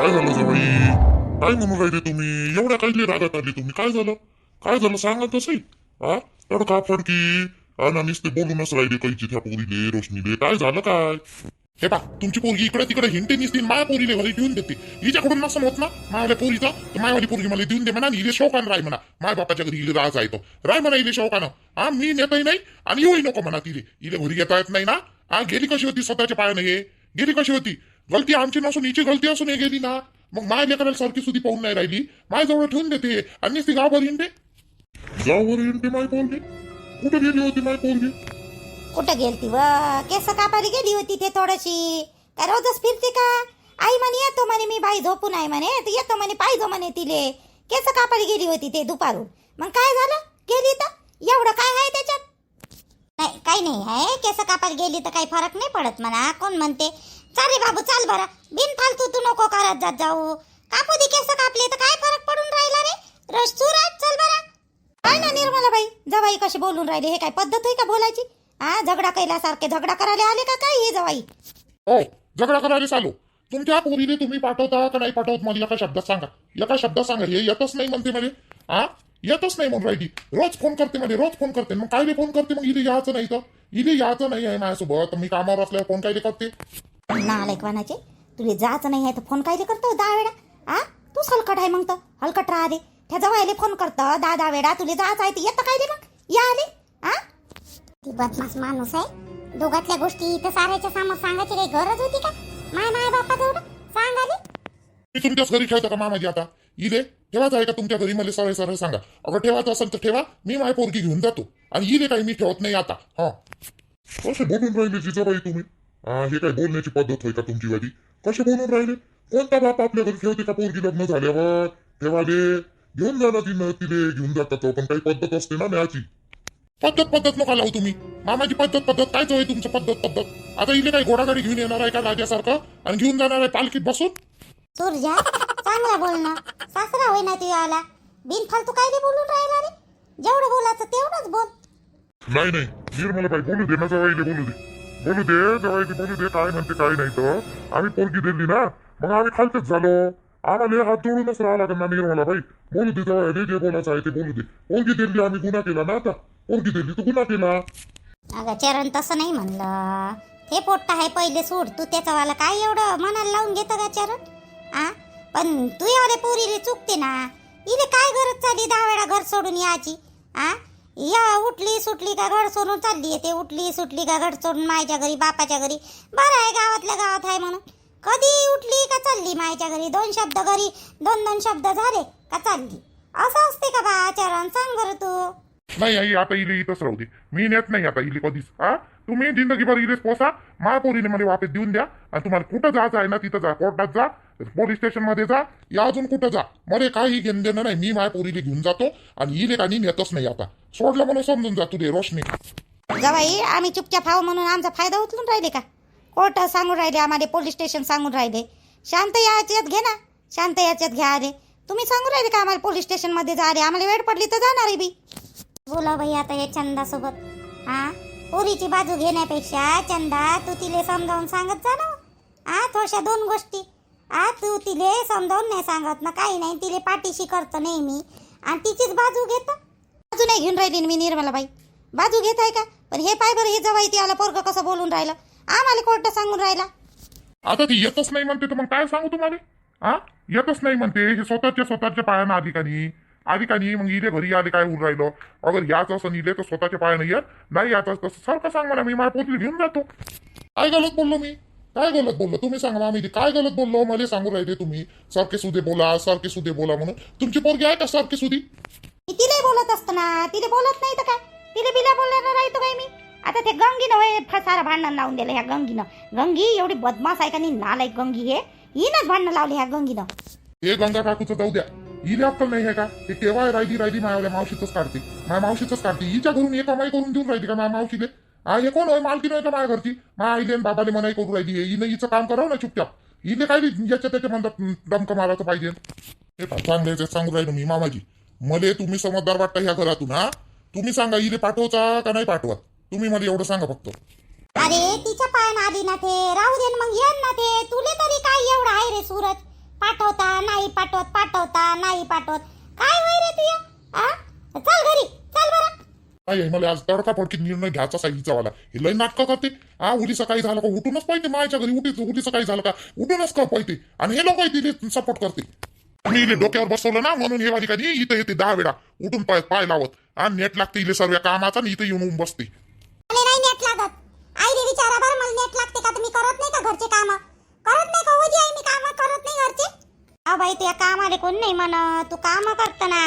काय झालं जवाई? काय म्हणून राहिले तुम्ही? एवढ्या काही रागात आले तुम्ही? काय झालं? काय झालं सांगा तसं. हा तडका फडकी आणि नुसते बोलूनच राहिले कैची त्या पोरीले रोशनीले. काय झालं काय? हे पा तुमची पोरगी इकडे तिकडे हिंडते निसते माया पोरीले घरी देऊन देते. हिच्याकडून नसं होत ना मायावाल्या पोरीचा, तर मायावाली पोरगी मला देऊन दे म्हणा. इले शौकान राय म्हणा, माय बापाच्या घरी इले राहायचा येतो राय म्हणा इले शौकानं. हा मी नेतही नाही आणि येऊही नको म्हणा. तिले इले घरी येता येत नाही ना. हा गेली कशी होती स्वतःच्या पायानं? हे गेली कशी होती? गलती आमची नसून हिची गलती असून हे गेली ना. मग माय लेकराला सारखी सुधी पाहून नाही राहिली, माय जवळ ठेवून देते आणि ती गावभर हिंडते. गावभर हिंडते माय पोरगी? कुठे गेली होती माय पोरगी? कुठं गेलती व? केस कापारी गेली होती ते थोडीशी. काय रोजच फिरते का? आई म्हणे येतो म्हणे मी बाई झोपून आहे म्हणे, तर येतो म्हणे पाहिजे म्हणे तिले. केस कापारी गेली होती ते दुपारून. मग काय झालं गेली तर? एवढं काय आहे त्याच्यात? नाही काही नाही आहे. केस कापारी गेली तर काही फरक नाही पडत म्हणा. कोण म्हणते? चाल रे बाबू चाल बरं, बिन फालतू तू नको करत जात जाऊ. कापू दे केस कापले तर काय फरक पडून राहिला रे? रस सुरात चल बरं. काय ना निर्मलाबाई जवाई कशी बोलून राहिले? हे काय पद्धत आहे का बोलायची? हा झगडा कैल्यासारखे झगडा करायला आले का काय हे जवाई? हो झगडा करायला चालू. तुमच्या पोरीने तुम्ही पाठवता का नाही पाठवत मला एका शब्दात सांगा. एका शब्दात सांगा. हे येतच नाही म्हणते मध्ये. हा येतच नाही म्हणून राहिली. रोज फोन करते मध्ये, रोज फोन करते. मग काय फोन करते? मग इथे यायचं नाही तर इथे यायचं नाही आहे माझ्यासोबत. मी कामावर असल्यावर फोन काय करते ना लेकवानाचे. तुला जायचं नाही आहे तर फोन काय करतो 10 वेळा? हा तूच हलकट आहे मग तर हलकट राहा रे. त्या जवायले फोन करतं 10 वेळा. तुला जायचं आहे तर येतं काय रे मग? या आले. हा ती बदमाश माणूस आहे. दोघातल्या गोष्टी इथं साऱ्याच्या समोर सांगायची काही गरज होती का? माय बापा तेवढं सांग आली. मी तुमच्याच घरी ठेवता का मामाजी? आता इले ठेवायचं आहे का तुमच्या घरी? मला सरळ सरळ सांगा. अगर ठेवायचं असेल तर ठेवा, मी माझी पोरगी घेऊन जातो. आणि इले काही मी ठेवत नाही आता. हा कसे बोलून राहिले जिजाबाई तुम्ही? हे काय बोलण्याची पद्धत होय का तुमची वाली? कसे बोलून राहिले? कोणता बाप आपल्या घरी ठेवते का पोरगी लग्न झाल्यावर? ठेवाले घेऊन जा ना तिले घेऊन जातात. पण काही पद्धत असते ना न्याची. पद्धत नका लावू तुम्ही. मामाची पद्धत कायच होय तुमचं पद्धत? आता इले काही घोडागाडी घेऊन येणार आहे का राजासारखं आणि घेऊन जाणार आहे पालखीत बसून? सुरजा चांगला बोल ना. सासरा होय ना तू आला. बिन फालतू काय रे बोलून राहिला रे? जेवढं बोलायचं तेवढंच बोल. नाही निर्मलाबाई बोलू दे ना जवाईले. बोलू दे जवाईले बोलू दे. काय म्हणते काय नाही तर आम्ही पोरगी दिली ना, मग आम्ही खालतेच झालो. आम्हाला हात जोडूनच राहा लागेल ना निर्मलाबाई. बोलू दे जवाईले, जे बोलायचं आहे ते बोलू दे. पोरगी दिली आम्ही गुन्हा केला ना. आता पोरगी दिली तू गुन्हा केला. अगं चरण तसं नाही म्हणलं. हे पोट्ट आहे पहिले सोड. तू त्याचावाला काय एवढं मनाला लावून घेतं का चरण? आ पण तू एवढे पोरीले चुकते ना. इले काय गरज चालली 10 वेळा घर सोडून याची? आ या उठली सुटली का घर सोडून चालली येते, उठली सुटली का घर सोडून मायच्या घरी बापाच्या घरी. बरं आहे गावातल्या गावात आहे म्हणून. कधी उठली का चालली मायच्या घरी, 2 शब्द घरी 2 शब्द झाले का चालली. असं असते का बा चरण? सांग बरं तू. नाही आई आता इले इथंच राहू दे. मी नेत नाही आता इले कधीच. तुम्ही जिंदगीभर इलेच पोसा. महापोरीने मला वापस देऊन द्या. आणि तुम्हाला कुठं जायचं आहे ना तिथं जा. कोर्टात जा, पोलीस स्टेशन मध्ये जा, या अजून कुठं जा. मला काही घेणं देणं नाही. मी माझ्या पोरीले घेऊन जातो आणि इले काही नेतच नाही आता. सोडलं म्हणून समजून जा तुझे रोशनी. जवाई आम्ही चुपचाप आहो म्हणून आमचा फायदा उचलून राहिले का? कोर्ट सांगून राहिले आम्हाला, पोलीस स्टेशन सांगून राहिले. शांत याच्यात घे ना, शांत याच्यात घ्या. अरे तुम्ही सांगून राहिले का आम्हाला पोलीस स्टेशन मध्ये जा रे? आम्हाला वेळ पडली तर जाणार आहे बी. बोला बाई आता हे चंदासोबत. हा पोरीची बाजू घेण्यापेक्षा चंदा तू तिले समजावून सांगत जा ना. थोड्याशा 2 गोष्टी. तू तिले समजावून नाही सांगत ना काही नाही. तिले पाठीशी करतो नेहमी आणि तिचीच बाजू घेतो. बाजू नाही घेऊन राहिली मी निर्मलाबाई. बाजू घेत आहे का? पण हे पाय बरं, हे जवाई ती आला पोरग कसं बोलून राहिलं. आम्हाला कोर्ट सांगून राहिला. आता ती येतच नाही म्हणते तर मग काय सांगू तुम्हाला? येतच नाही म्हणते. हे स्वतःच्या पायानं आधी का नाही. मग इले घरी आले काय होऊन राहिलं? अगर याच असं इले तर स्वतःच्या पायानं येत नाही. याच तसं सारखं सांग मला. मी माझ्या पोतीला घेऊन जातो. काय गलत बोललो मी? काय गलत बोललो तुम्ही सांगा. मामी काय गलत बोललो? मला सांगू राहिले तुम्ही सारखे सुदे बोला म्हणून. तुमची पोरगी आहे का सारखी सुदी? तिला बोलत असतं ना. तिला बोलत नाही तर काय? तिला बिला बोलणार राहतो काय मी? आता ते गंगीनं होय सारा भांडण लावून दिलं ह्या गंगीनं. गंगी एवढी बदमाश आहे का नाही? नालायक गंगी. हिनंच भांडणं लावली ह्या गंगीनं. हे गंगा काकूचं जाऊ द्या. हिला अक्कल नाही आहे का? हे केव्हा राहिली माझ्या मावशीच काढते. माझ्या मावशीच काढते. हिच्या घरून हे कमाई करून देऊन राहिली का माझ्या मावशीले? हे कोण होय? मालकी नाही का माझ्या घरची? माझ्या आईले बाबाले मनाई करून राहिली. हिनं हिचं काम करावं ना चुपचाप. हिने काय याच्या त्याच्या म्हणतात दमक मारायचं पाहिजे. हे चांगले सांगू राहिलो मी मामाजी. मले तुम्ही समजदार वाटता ह्या घरातून. तुम्ही सांगा इले पाठवता का नाही पाठवत? तुम्ही मला एवढं सांगा फक्त. अरे तिच्या पायानं आली ना ते राहू दे मग येन ना ते. तुले तरी काय एवढं आहे रे सूरज? पाठवता नाही पाठवत, पाठवता नाही पाठवत. काय होय रे तुया? आ चल घरी चल बरं. नाही मला आज तडकाफडकीत निर्णय घ्यायचा सांगितला वाला. हे लय नाटकं करते. उडी सकाळी झालं का उठूनच पाहिजे माझ्या घरी. उडी सकाळी झालं का उठूनच का पाहिजे. आणि हे लोक तिथे सपोर्ट करते. मी इले डोक्यावर बसवलं ना म्हणून हे वाली कधी इथं येते 10 वेळा उठून पाय लावत. आणि नेट लागते इले सर्व कामाचा आणि इथं येऊन बसते. नाही नेट लागत. आई रे विचारा बरं मला नेट लागते का? तुम्ही करत नाही का घरचे काम? करत नाही का उजी? आई मी काम करत नाही घरचे. बाई तुझ्या कामाले कोण नाही म्हण. तू काम करत ना.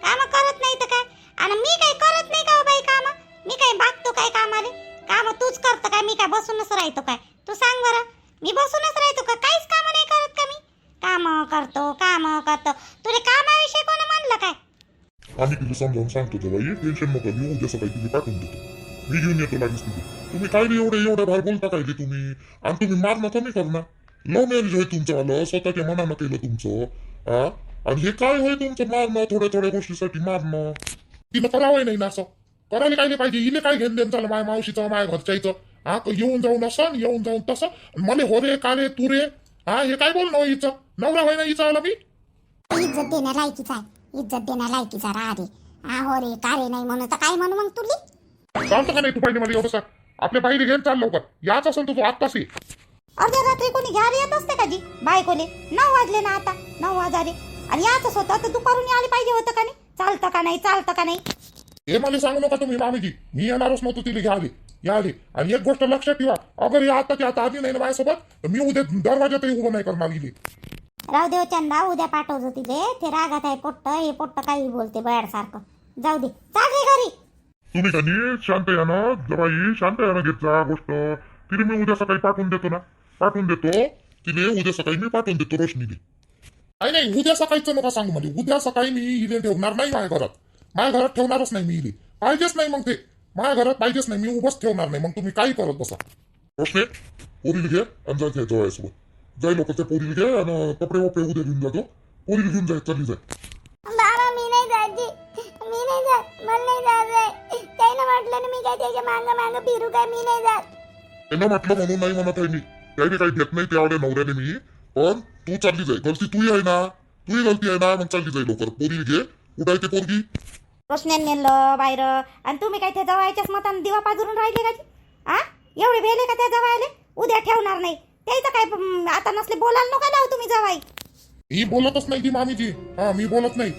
काम करत नाही तर काय? आणि मी काय करत नाही का बाई काम? मी काय बागतो काय कामाले? काम तूच करत काय? मी काय बसूनच राहतो काय? तू सांग बरं. मी बसूनच राहतो का? काहीच काम नाही करत का मी? काम करतो. तुला कामाविषयी कोण म्हणलं काय? आम्ही तिला समजावून सांगतो बाई टेन्शन नका घेऊ. उद्या सकाळी तिला पाठवून देतो. मी घेऊन येतो लागेच तिथे. तुम्ही काय नाही एवढ्या बाहेर बोलता काय तुम्ही? आणि तुम्ही मारणं कमी करणार. लव्ह मॅरेज आहे तुमचं आलं. स्वतःच्या मनानं केलं तुमचं. आणि हे काय होय तुमचं मारणं थोड्या गोष्टीसाठी मारणं. तिला करावं नाही ना असं. करायला काय पाहिजे. इले काय घेऊन देणं झालं माझ्या मावशीचं माझ्या घरच्याचं. येऊन जाऊन असं येऊन जाऊन तसं. मला हो रे का रे तू रे. हे काय बोल ना हिचं. नवरा होय ना हिचा आला मी. इज्जत देण्या लायकीचा आहे. इज्जत देण्या लायकीचा रा रे. हो रे का रे नाही म्हणू तर काय म्हणू मग तुली. चालतं का नाही तू पाहिजे मला एवढं आपल्या बाहेर घेऊन चाल लवकर. याच असेल तुझं आत्ताच ये. अर्ध्या रात्री कोणी घ्यायला येत असते का जी बायकोले? 9 वाजले ना आता. 9 वाजाले. आणि याच होतं तर दुपारून आले पाहिजे होतं का नाही? चालतं का नाही? हे मला सांगू नका तुम्ही मामीजी. मी येणारच नव्हतो तिला घ्या आले. आणि एक गोष्ट लक्षात ठेवा. अगर या आताची आता आली नाही ना माझ्यासोबत तर मी उद्या दरवाजातही उभं नाही करणार इले. राहू देव चंदा उद्या पाठवतो तिथे. ते रागात आहे पोट्ट. हे पोट्ट काही बोलते बयाड सारखं. जाऊ दे चाल रे घरी. तुम्ही का नाही शांत या ना जबाई. शांत या ना घेत जा गोष्ट. तिला मी उद्या सकाळी पाठवून देतो ना. तिने उद्या सकाळी मी पाठवून देतो रोशनीले. नाही उद्या सकाळीचं नका सांगू मला. उद्या सकाळी मी इले ठेवणार नाही माझ्या घरात. माझ्या घरात ठेवणारच नाही मी इले. पाहिजेच नाही मग ते. माझ्या घरात पाहिजेच नाही. मी उभंच ठेवणार नाही. मग तुम्ही काही करत बसा. रोशने पोरीला घे आणि जाय जवळसोबत. जाय लोक त्या पोरीला घे आणि कपडे वपडे उद्या घेऊन जातो. पोरीला घेऊन जाय चालली जाय. बाबा मी नाही जायची. मी नाही जात. मला नाही जायचंय. त्यानं म्हटलं ना मी काय त्याच्या मागं फिरू काय? मी नाही जात. त्यांना म्हटलं म्हणून नाही म्हणत आहे मी. त्याने काही घेत नाही त्यावढ्या नवऱ्याने मी. पण तू चालली जाय. गलती तुही आहे ना. तुही गलती आहे ना. मग चालली जाय लवकर. पोरीला घे. कुठं आहे ते पोरगी? रोशन्यान नेलं बाहेर. आणि तुम्ही काय त्या जवायच्याच मताने दिवा पाजरून राहिले का? एवढे भेले का त्या जवायले? उद्या ठेवणार नाही. त्याचं काय आता नसले बोलायला नका लावू तुम्ही जवाई. मी बोलतच नाही ती मामीजी. मी बोलत नाही.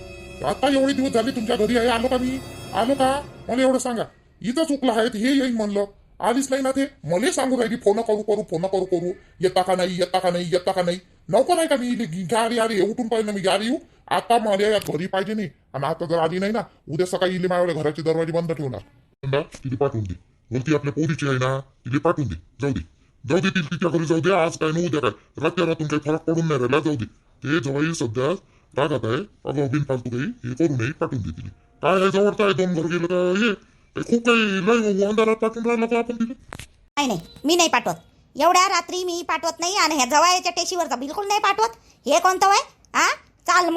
आता एवढे दिवस झाले तुमच्या घरी आहे. आलो का मी? आलो का? मला एवढं सांगा. इथं चुकलं आहे हे येईन म्हणलं. आलीच नाही ना ते. मला सांगू राहिली फोन करू. येता का नाही. नको नाही का मी गाडी आली उठून पाहिजे मी गाडी येऊ. आता मला या घरी पाहिजे नाही. आणि आता जर आली नाही ना उद्या सकाळी इले माझ्या घराचे दरवाजे बंद ठेवणार. तिथे पाठवून दे. गलती आपल्या पोरीची आहे ना. तिथे पाठवून दे. जाऊ दे तिच्या घरी जाऊ दे. आज काय न उद्या काय रातून काही फरक पडून नाही राहिला. जाऊ दे. ते जवळ सध्या रागात आहे. अगं बिनफालतू काही हे करू नये. पाठवून दे तिथे. काय आहे जवळचं आहे. 2 घर गेलं का हे खूप काही लय अंधारात पाठवून राहिला का आपण तिथे? नाही मी नाही पाठवत. एवढ्या रात्री मी पाठवत नाही. आणि ह्या जवायच्या टेशीवरचा बिलकुल नाही पाठवत. हे कोणतं वय? चाल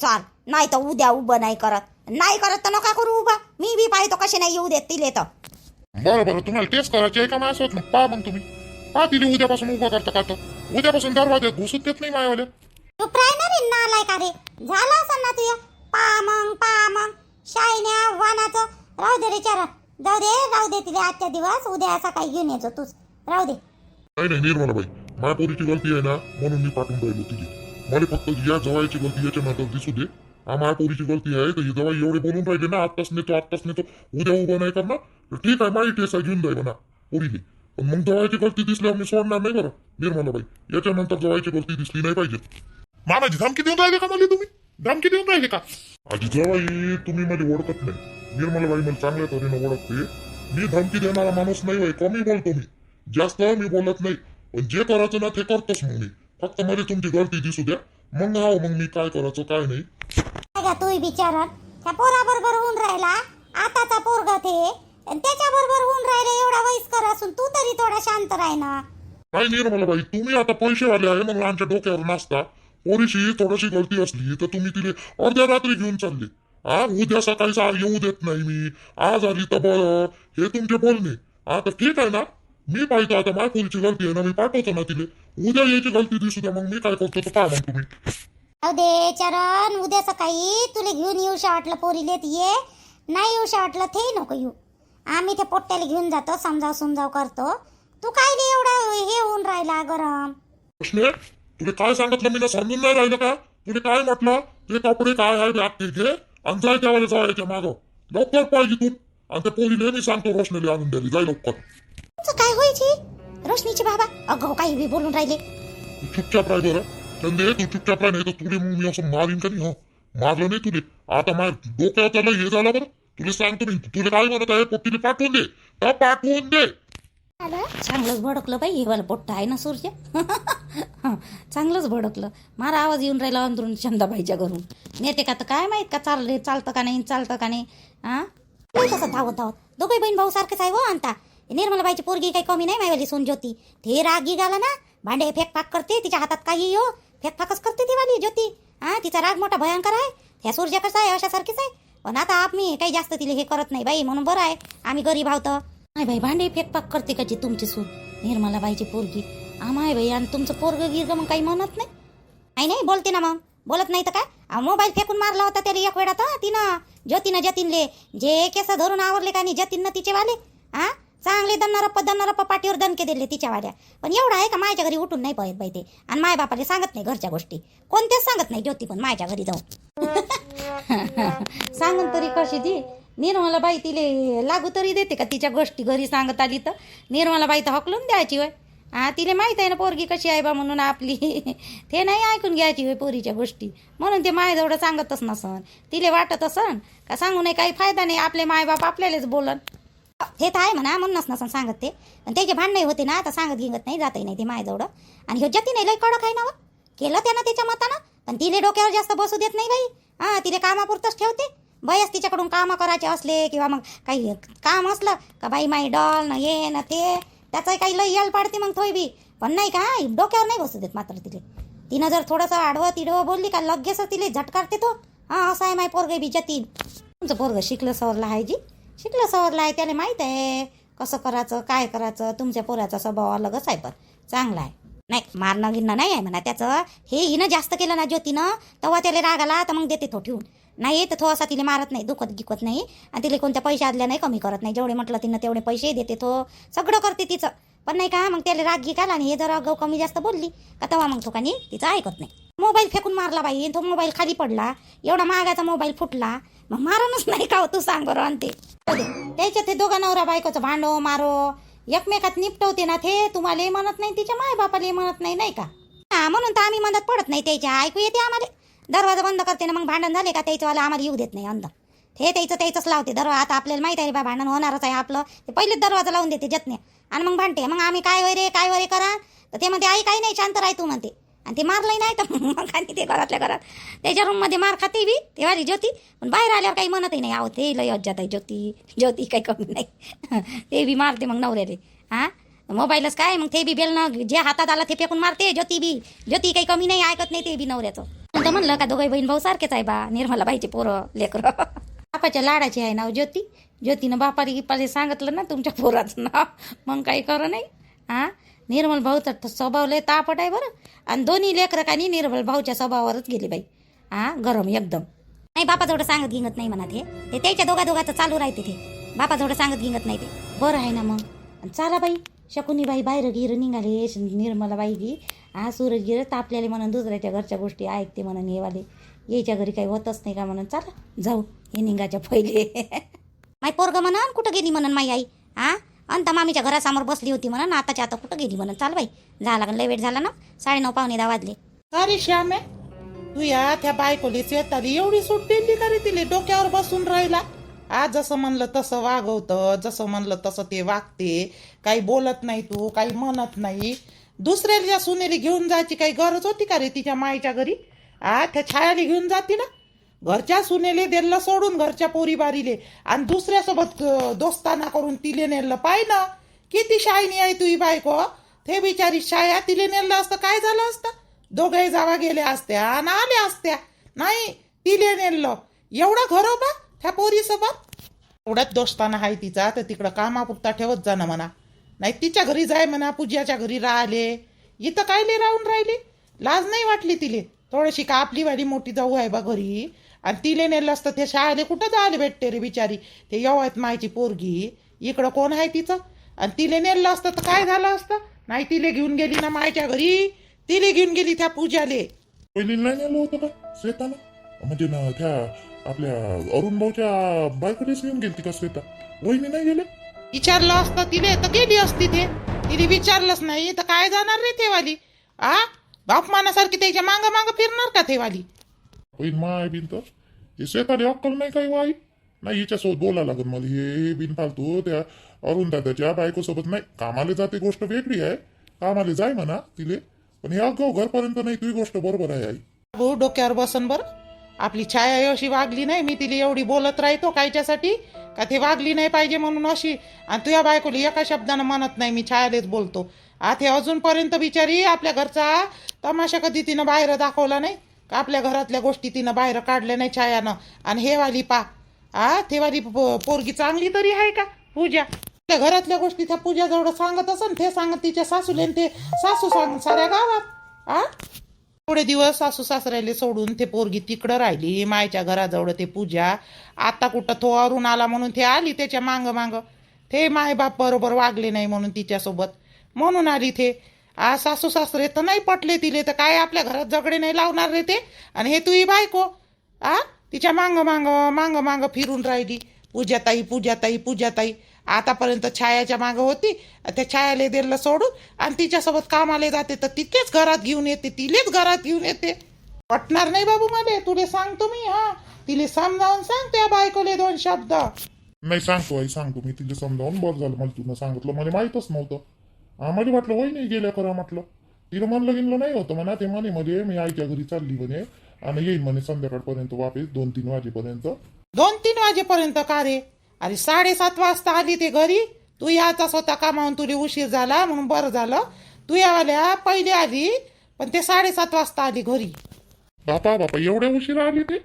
चाल. नाही तर उद्या उभं नाही करत तर नका करू उभा. मी बी पाहतो कसे नाही येऊ देत तिले तर. बरं तुम्हाला टेस्ट करायची आहे का माझ्यासोबत? मग पहा मग तुम्ही. तिथे उद्यापासून उभं करता का? उद्यापासून दरवाजा घुसून देत नाही मायावाल्या. तू प्रायमरी नालाय का रे? झालं असं ना तुझ्या. पा मग शायन्या वानाचं. राहू दे रे चारा. राहू दे तिला आजच्या दिवस. उद्या सकाळी घेऊन यायचो तूच. राहू दे. नाही निर्मलाबाई. माझ्या पोरीची गलती आहे ना म्हणून मी पाठवून राहिलो तिथे. मला फक्त या जवायची गलती याच्या नंतर दिसू दे. माझ्या पोरीची गलती आहे तर जवाई एवढे बोलून राहिले ना. आत्ताच नेतो उद्या उभं नाही करणार. ठीक आहे माझी टेस्ट घेऊन जाय म्हणा पोरीली. पण मग जवायची गलती दिसल्यावर मी सोडणार नाही बरं निर्मलाबाई. याच्यानंतर जवायची गलती दिसली नाही पाहिजे. मामाजी धमकी देऊन राहिले का मला तुम्ही? धमकी देऊन राहिले का? आजी जवाई तुम्ही मला ओळखत नाही. निर्मलाबाई मला चांगल्या तऱ्हेने ओळखते. मी धमकी देणारा माणूस नाही होय. कमी बोलतो मी. जास्त मी बोलत नाही. पण जे करायचं ना ते करतोच मग मी. फक्त मला तुमची गलती दिसू द्या. मग मी काय करायचं काय नाही. तू बिचारा त्या पोराबरोबर होऊन राहिला. आताचा पोरगा ते त्याच्या बरोबर होऊन राहिले. एवढा वयस्कर असून तू तरी थोडा शांत राह ना. नाही निर्मलाबाई तुम्ही आता पैसेवाले आहे म्हणून आमच्या डोक्यावर नाचता. पोरीशी थोडीशी गलती असली तर तुम्ही तिने अर्ध्या रात्री घेऊन चालले. उद्या सकाळी येऊ देत नाही मी. आज आली तर बरं. हे तुमचे बोलणे. तर ठीक आहे ना. मी पाहिजे आता माझ्या पोरीची गलती आहे ना, मी पाठवतो ना तिले. उद्या यायची गलती दिसू द्या, मग मी काय करतो तर काय मग तुम्ही. अहो दे चरण, उद्या सकाळी तुला घेऊन येऊशा वाटलं पोरीले ये, नाही येऊशा वाटलं ते नको येऊ. आम्ही ते पोट्ट्याला घेऊन जातो, समजाव करतो. तू काय रे एवढा हे होऊन राहिला गरम. कृष्णे, तुला काय सांगितलं मी ना, समजून नाही राहिलं का? तुला काय म्हटलं, ते कपडे काय आहे बॅग घे आणि जाय त्यावेळेला जायच्या मागं. लवकर पाहिजे तू. आणि त्या पोरीले मी सांगतो रोशनीला आणून द्यायला, जाय लवकर. तुमचं काय व्हायची रोशनीची बाबा? अगं काही बी बोलून राहिले. तू चुपचाप राह बरं चंदे, तू चुपचाप राह, नाही तर तुले मग मी असं मारीन का नाही. हो मारलं नाही तुले, आता माझ्या डोक्यावर त्याला हे झालं बरं. तुला सांगतो मी, तुला काय म्हणत आहे, पोट्टीने पाठवून दे, त्या पाठवून दे. चांगलंच भडकलं बाई, हे वाला पोट्टा आहे ना सूर्य. चांगलंच भडकलं. मारा आवाज येऊन राहिला अंदरून चंदाबाईच्या घरून. नेते का तर काय माहित का चालतं का नाही, चालतं का नाही. हा कसं धावत दोघे बहीण भाऊ सारखेच आहे हो. आणता निर्मलाबाईची पोरगी काही कमी नाही मायवाली सोन ज्योती. ते रागी गाला ना, भांडे फेकफाक करते, तिच्या हातात काही हो फेकफाकच करते ती वाली ज्योती. हा तिचा राग मोठा भयंकर आहे. ह्या सूर्या कसा आहे अशासारखीच आहे. पण आता आम्ही काही जास्त तिला हे करत नाही बाई, म्हणून बरं आहे आम्ही गरीब आहोत. नाही बाई भांडे फेकपाक करते का जी तुमची सून निर्मलाबाईची पोरगी. आम्हाय बाई, आणि तुमचं पोरग गिरग मग काही म्हणत नाही. नाही बोलते ना, मग बोलत नाही तर काय. मोबाईल फेकून मारला होता त्याला एक वेळा तर तिनं जतीनले जे केस धरून आवरले का नाही जतीन तिचे वाले. हा चांगले दन्नारप्पा पाठीवर दणके दिले तिच्या वाल्या. पण एवढं आहे का माझ्या घरी उठून नाही पळत बाई ते. आणि माय बापाला सांगत नाही घरच्या गोष्टी, कोणत्याच सांगत नाही ज्योती. पण माझ्या घरी जाऊन सांगून तरी कशी ती निर्मलाबाई तिले लागू तरी देते का तिच्या गोष्टी. घरी सांगत आली तर निर्मलाबाई तर हकलून द्यायची होय. हा तिला माहीत आहे ना पोरगी कशी आहे बा म्हणून आपली. ते नाही ऐकून घ्यायची होय पोरीच्या गोष्टी. म्हणून ते मायजवळ सांगतच नसन. तिले वाटत असन का सांगू नये काही फायदा नाही, आपले मायबाप आपल्यालाच बोलन. हे तर आहे म्हणा, म्हणूनच नसन सांगत ते. पण त्याचे भांडणं होते ना, आता सांगत गिंगत नाही, जातही नाही ते मायजवळ. आणि ह्यो जती नाही लय कडक आहे ना. केलं त्यानं त्याच्या मतानं, पण तिले डोक्यावर जास्त बसू देत नाही बाई. हा तिले कामापुरतंच ठेवते. बयस तिच्याकडून कामं करायचे असले किंवा मग काही काम असलं का बाई माई डॉल न ये ना ते, त्याचं काही लय यल पाडते मग थोडी बी. पण नाही का डोक्यावर नाही बसू देत मात्र तिले. तिनं जर थोडंसं आडवं तिडवं बोलली का लगेच तिले झटकारते तो. हा असं आहे माय पोरगे बी जतीन. तुमचं पोरग शिकलं सवरलं आहे जी, शिकलं सवरलं आहे, त्याला माहीत आहे कसं करायचं काय करायचं. तुमच्या पोराचा स्वभाव अलगच आहे, पण चांगला आहे. नाही मारणं गिरणं नाही आहे म्हणा त्याचं. हे हिनं जास्त केलं ना ज्योतीनं, तेव्हा त्याला राग आला तर मग देते तो ठेवून. नाही तर तो असा तिला मारत नाही, दुखत गिकत नाही. आणि तिला कोणत्या पैसे आदल्या नाही कमी करत नाही. जेवढे म्हटलं तिनं तेवढे पैसे देते तो, सगळं करते तिचं. पण नाही का मग त्याला राग गिकाला आणि हे जर अगाऊ कमी जास्त बोलली का तेव्हा मग तो का नाही तिचं ऐकत नाही. मोबाईल फेकून मारला बाई, तो मोबाईल खाली पडला, एवढा महागाचा मोबाईल फुटला, मग मारणच नाही का तू सांग बरं. आणि त्याच्यात ते दोघा नवरा बायकोचं भांडो मारो एकमेकात निपटवते ना, ते तुम्हाला म्हणत नाही, तिच्या माय बापाला म्हणत नाही, नाही का. हा म्हणून तर आम्ही मदत पडत नाही त्याच्या. ऐकू येते आम्हाला. दरवाजा बंद करते ना, मग भांडण झाले का त्याच्यावाला आम्हाला येऊ देत नाही अंदर. हे त्याचंच लावते दरवाजा. आता आपल्याला माहिती आहे बा भांडण होणारच आहे आपलं, ते पहिलेच दरवाजा लावून देते जतने. आणि मग भांडते. मग आम्ही काय वरे करा तर ते म्हणते आई काही नाही शांत राह तू म्हणते. आणि ते मारलंही नाही तर मग आणि ते घरातल्या घरात त्याच्या रूममध्ये मार खाते बी तेवाली ज्योती. पण बाहेर आल्यावर काही म्हणतही नाही. आहो ते लय अज्जात आहे ज्योती काही कमी नाही. ते बी मारते मग नवऱ्याले. हा मोबाईलच काय मग ते बी बेलनं जे हातात आला ते फेकून मारते. ज्योती काही कमी नाही, ऐकत नाही ते बी नवऱ्याचं. तर म्हणलं का दोघे बहीण भाऊ सारखेच आहे बा. निर्मलाबाईचे पोरं लेकरं बापाच्या लाडाची आहे नाव ज्योतीनं बापाला सांगितलं ना तुमच्या पोराचं नाव, मग काही खरं नाही. हा निर्मल भाऊचा स्वभाव लय तापट आहे बरं. आणि दोन्ही लेकरं का नाही निर्मल भाऊच्या स्वभावावरच गेली बाई. हा गरम एकदम. नाही बापाजवळ सांगत गिंगत नाही म्हणा. ते त्याच्या दोघांचं चालू राहते. ते बापाजवळ सांगत गिंगत नाही. ते बरं आहे ना. मग चला बाई शकुनी बाई बाहेर गिर निघाले. निर्मलाबाई गी हा सूरज गिर तापल्याले म्हणून दुसऱ्याच्या घरच्या गोष्टी ऐकते म्हणून हेवाले. यायच्या घरी काही होतच नाही का म्हणून चला जाऊ हे निघाच्या पहिले. माय पोरग म्हणून कुठं गेली म्हणून माई आई. हा अंता मामीच्या घरासमोर बसली होती म्हणून आताच्या आता कुठं गेली म्हणून. चाल बाई जा लागन, लय वेळ झाला ना, 9:30 पावणे 10 वाजले. अरे श्यामे तू या त्या बायकोली शेताली एवढी सूट दिली का रे तिले. डोक्यावर बसून राहिला. आज जसं म्हणलं तसं वागवतं, जसं म्हणलं तसं ते वागते. काही बोलत नाही तू, काही म्हणत नाही. दुसऱ्याच्या सुनेली घेऊन जायची काही गरज होती का रे तिच्या माईच्या घरी. त्या छायाली घेऊन जाती ना. घरच्या सुनेले दिलं सोडून घरच्या पोरी बारीले आणि दुसऱ्यासोबत दोस्ताना करून तिले नेलं. पाय ना किती शायनी आहे तुझी बायको. ते बिचारी शाया तिले नेलं असतं काय झालं असतं. दोघे जावा गेल्या असत्या आणि आल्या असत्या. नाही तिले नेलं. एवढं घरोबा त्या पोरीसोबत एवढ्याच दोस्ताना आहे तिचा तर तिकडं कामापुरता ठेवत जाणं म्हणा. नाही तिच्या घरी जाय म्हणा, पूजाच्या घरी राहिले. इथं कायले राहून राहिली? लाज नाही वाटली तिले थोडीशी? का आपली वाली मोठी जाऊ आहे बा घरी, आणि तिले नेलं असतं ते शाळेला कुठं जायला भेटते रे बिचारी. ते येवत मायची पोरगी, इकडं कोण आहे तिचं? आणि तिले नेलं असतं तर काय झालं असतं? नाही, तिले घेऊन गेली ना मायच्या घरी, तिले घेऊन गेली त्या पूजाले. पहिली नाही नेलं होतं का श्वेताला? म्हणजे ना त्या आपल्या अरुण भाऊच्या बायकोनेच घेऊन गेली का श्वेता? वहिनी नाही गेले? विचारलं असतं तिले तर गेली असती. ते तिने विचारलंच नाही तर काय जाणार रे तेवाली? आ बापमानासारखी त्याच्या मांग मांग फिरणार का तेवाली? बहीण माय बिन तर हे श्वेताला अक्कल नाही काही वाई नाही. हिच्यासोबत बोलायला लागेल मला. हे बिन फालतू त्या अरुण दादाच्या बायकोसोबत नाही. कामाला जाते गोष्ट वेगळी आहे, कामाला जाय म्हणा तिले, पण हे अगाऊ घरपर्यंत नाही. तुझी गोष्ट बरोबर आहे आई. भाऊ डोक्यावर बसन बर. आपली छाया अशी वागली नाही, मी तिला एवढी बोलत राहतो कायच्यासाठी का ते वागली नाही पाहिजे म्हणून अशी, आणि तुझ्या बायकोली एका शब्दानं म्हणत नाही मी छायालेच बोलतो. आता हे अजूनपर्यंत बिचारी आपल्या घरचा तमाशा कधी तिनं बाहेर दाखवला नाही का? आपल्या घरातल्या गोष्टी तिनं बाहेर काढल्या नाही छायानं. आणि हे वाली पा ते वाली पोरगी चांगली तरी आहे का पूजा? त्या घरातल्या गोष्टी त्या पूजा जवळ सांगत असन, ते सांगत तिच्या सासूले, ते सासू सांग साऱ्या गावात. थोडे दिवस सासू सासऱ्याले सोडून ते पोरगी तिकडं राहिली मायच्या घराजवळ. ते पूजा आता कुठं तो अरुण आला म्हणून ते आली त्याच्या मांग मांग. ते मायबाप बरोबर वागले नाही म्हणून तिच्यासोबत, म्हणून आली ते. सासू सासरे तर नाही पटले तिले, तर काय आपल्या घरात झगडे नाही लावणार रे ते? आणि हे तुही बायको तिच्या मांग मांग मांग मांग फिरून राहिली. पूजाताई पूजाताई पूजाताई. आतापर्यंत छायाच्या मागं होती, त्या छायाले दिलं सोडून आणि तिच्यासोबत कामाले जाते, तर तिथेच घरात घेऊन येते, तिलेच घरात घेऊन येते. पटणार नाही बाबू मला, तुले सांगतो मी. तिले समजावून सांग त्या बायकोले 2 शब्द. नाही सांगतो आई, सांगतो मी तिला समजावून. बरं झालं मला तुला सांगितलं, मला माहीतच नव्हतं. मला वाटलं वहिनी गेल्या करा म्हटलं. तिला म्हणलं गेलं नाही होतं म्हणा. ते म्हणे मध्ये मी आईच्या घरी चालली म्हणे आणि येईल म्हणे संध्याकाळपर्यंत वापस 2-3 वाजेपर्यंत. 2-3 वाजेपर्यंत का रे? अरे 7:30 वाजता आली ते घरी. तू याचा स्वतः कामावून तुला उशीर झाला म्हणून बरं झालं. तू यावाल्या पहिले आली, पण ते 7:30 वाजता आली घरी. बापा एवढ्या उशिरा आली ते?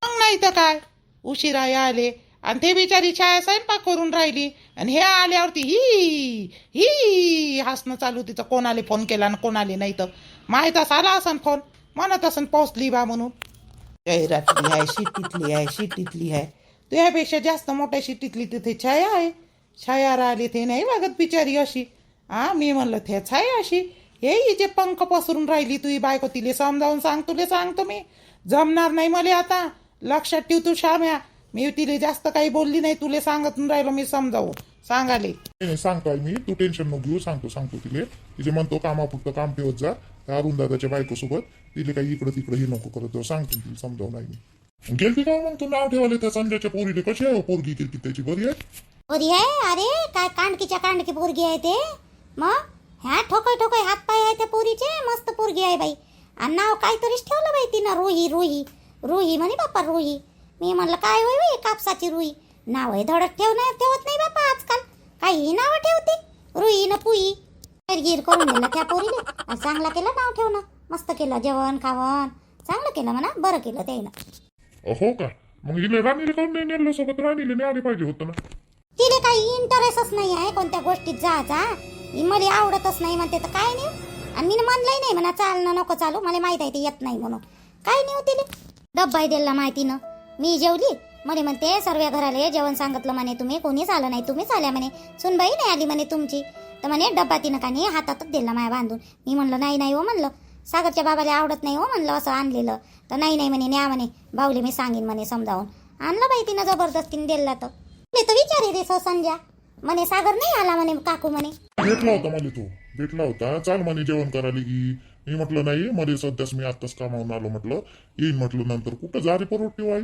मग नाही तर काय, उशिरा आले. आणि ते बिचारी छाया स्वयंपाक करून राहिली, आणि हे आल्यावरती ही ही हसणं चालू तिचं. कोणाले फोन केला आणि कोणाले नाही, तर माहीतच आला असन फोन, म्हणत असन पोचली बा म्हणून. गैरातली आहे, शिटीतली आहे, शिटीतली आहे. तुझ्यापेक्षा जास्त मोठ्या शिटीतली तिथे छाया आहे. छाया राहिली ते नाही वागत बिचारी अशी. मी म्हणलं ते छाया अशी, हे हिचे पंख पसरून राहिली. तुझी बायको तिले समजावून सांग, तुले सांगतो मी. जमणार नाही मला आता, लक्षात ठेव तू शाम्या. मी तिले जास्त काही बोलली नाही, तुले सांगत राहिलो मी समजावू सांगाले. नाही सांगतो आई मी, तू टेन्शन नको घेऊ. सांगतो तिले. तिचे म्हणतो कामापुरतं काम ठेवत जा त्या अरुण दादाच्या बायकोसोबत. तिले काही इकडं तिकडं हे नको करत. सांगतो तिला समजावून आई मी. गेलती का मग तू नाव ठेवाले त्या संजयच्या पोरीले? कशी आहे पोरगी? गेलती त्याची? बरी आहे? पोरी आहे. अरे काय कांडकीच्या कांडकी पोरगी आहे ते. मग ह्या ठोकय ठोकय हातपाय आहे त्या पोरीचे. मस्त पोरगी आहे बाई. आणि नाव काहीतरीच ठेवलं बाई तिनं. रुही रुही रुही म्हणे बाप्पा, रुही. मी म्हणलं काय होय बाई, कापसाची रुई. नाव आहे धडक ठेवत नाही बाप्पा आजकाल. काही नावं ठेवते, रुई न पुई. गिर करून दिलं त्या पोरीने. चांगला केलं नाव ठेवणं, मस्त केलं. जेवण खावण चांगलं केलं म्हणा, बरं केलं त्यानं. हो का? मग हिला राणीला काऊन नाही नेलं सोबत? राणीला नाही आले पाहिजे होतं ना. तिने काही इंटरेस्टच नाही आहे कोणत्या गोष्टीत जायचा. मला आवडतच नाही म्हणते तर काय नाही. आणि मी म्हणलंही नाही म्हणा चालणं नको चालू, मला माहित आहे ते येत नाही म्हणून. काय नाही तिले डब्बाही दिला माहितीनं. मी जेवली म्हणे, म्हणते सर्व घराले जेवण सांगितलं म्हणे तुम्ही, कोणीच आलं नाही, तुम्हीच आल्या म्हणे. सुनबाई नाही आली म्हणे तुमची. तर म्हणे डब्बा तिनं का नाही हातातच दिला माया बांधून. मी म्हणलं नाही हो म्हणलं, सागरच्या बाबाला आवडत नाही हो म्हणलं असं आणलेलं. तर नाही म्हणे, न्या म्हणे भाऊले मी सांगेन म्हणे समजावून. आणलं बाई तिनं जबरदस्तीने दिला. तर मी तर विचारे रे संजय म्हणे सागर नाही आला म्हणे काकू म्हणे. भेटला होता मला, तो भेटला होता. चाल म्हणे जेवण करायला की. मी म्हटलं नाही मध्ये सध्याच मी आत्ताच कामावून आलो म्हटलं, येईन म्हटलं नंतर. कुठं जा रे परवडते आई.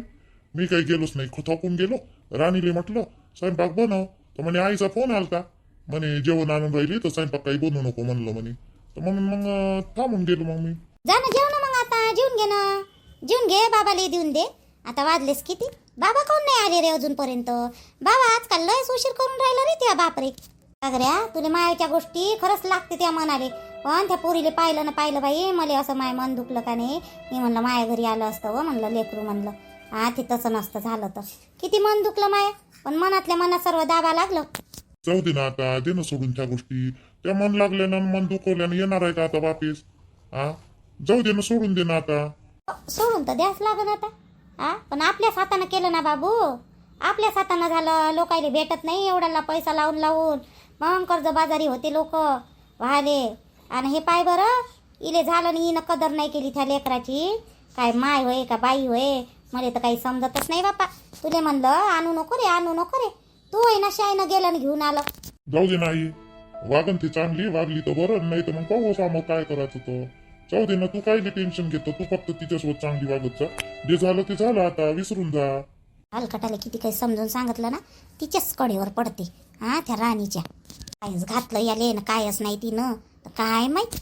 मी काही गेलोच नाही, थकून गेलो. राणीले म्हटलं स्वयंपाक बनव, तर म्हणे आईचा फोन आलता म्हणे जेवण आणून राहिली तर स्वयंपाक काही बनवू नको म्हणलं म्हणे. तर म्हणून मग थांबून गेलो मग मी. जा ना जेव ना मग आता, जेवून घे ना, जेवून घे. बाबाला देऊन दे. आता वाजलेस किती? बाबा कोण नाही आले रे अजूनपर्यंत. बाबा आजकाल लयच उशीर करून राहिला रे त्या बापरे. सागऱ्या तुला मायाच्या गोष्टी खरंच लागते त्या मनाले, पण त्या पोरीले पाहिलं ना पाहिलं बाई, मला असं माय मन दुखलं का नाही. मी म्हणलं माया घरी आलं असतं व म्हणलं लेकरू म्हणलं. ते तसं नसतं झालं तर किती मन दुखलं माया. पण मनातल्या मनात सर्व दाबा लागलं. जाऊ दे ना आता, दे ना सोडून त्या गोष्टी. त्या मन लागल्यानं मन दुखवल्यानं येणार आहे का आता वापिस? हा, जाऊ दे ना, सोडून दे ना आता. सोडून तर द्यास लागन आता. हा, पण आपल्याच हातानं केलं ना बाबू, आपल्याच हातानं झालं. लोकायले भेटत नाही एवढ्याला पैसा लावून लावून, मग कर्जबाजारी होते लोक व्हाले. आणि हे पाय बरं, इले झालं नाही, हिनं कदर नाही केली त्या लेकराची. काय माय होय का बाई होय, मला तर काही समजतच नाही बापा. तुले म्हणलं आणू नको रे, आणू नको रे, तू होय ना शाईनं गेलं आणि घेऊन आलं. जाऊ दे नाही, वागन ती चांगली वागली तर बरं, नाही तर मग पाहू सामोर काय करायचं तो. जाऊ दे ना, तू काय टेन्शन घेतो, तू फक्त तिच्यासोबत चांगली वागत जा. जे झालं ते झालं, आता विसरून जा. हलकटाला किती काही समजून सांगितलं ना, तिच्याच कडेवर पडते. हा, त्या राणीच्या कायच घातलं याले ना, कायच नाही तिनं, तर काय माहित.